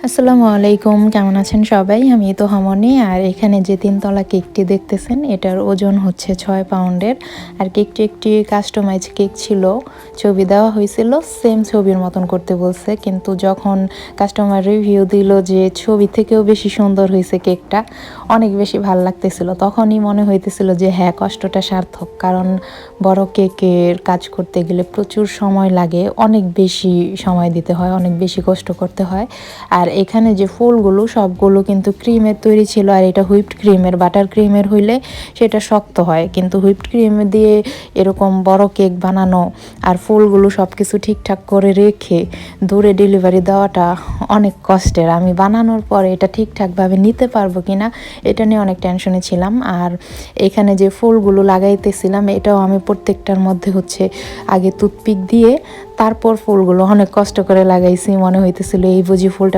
আসসালামু আলাইকুম, কেমন আছেন সবাই? আমি তো হামনি। আর এখানে যে ৩ তলা কেকটি দেখতেছেন এটার ওজন হচ্ছে ৬ পাউন্ডের। আর কেকটি একটি কাস্টমাইজ কেক ছিল। ছবি দেওয়া হয়েছিল, সেম ছবির মতন করতে বলছে, কিন্তু যখন কাস্টমার রিভিউ দিল যে ছবি থেকেও বেশি সুন্দর হয়েছে কেকটা, অনেক বেশি ভাল লাগতেছিল। তখনই মনে হইতেছিল যে হ্যাঁ, কষ্টটা সার্থক। কারণ বড় কেকের কাজ করতে গেলে প্রচুর সময় লাগে, অনেক বেশি সময় দিতে হয়, অনেক বেশি কষ্ট করতে হয়। আর এখানে যে ফুলগুলো সবগুলো কিন্তু ক্রিমের তৈরি ছিল, আর এটা হুইপড ক্রিমের। বাটার ক্রিমের হইলে সেটা শক্ত হয়, কিন্তু হুইপড ক্রিম দিয়ে এরকম বড় কেক বানানো আর ফুলগুলো সব কিছু ঠিকঠাক করে রেখে দূরে ডেলিভারি দেওয়াটা অনেক কষ্টের। আমি বানানোর পরে এটা ঠিকঠাকভাবে নিতে পারবো কিনা এটা নিয়ে অনেক টেনশনে ছিলাম। আর এখানে যে ফুলগুলো লাগাইতেছিলাম এটাও আমি প্রত্যেকটার মধ্যে হচ্ছে আগে টুথপিক দিয়ে তারপর ফুলগুলো অনেক কষ্ট করে লাগাইছি। মনে হইতেছিল এই বুঝি ফুলটা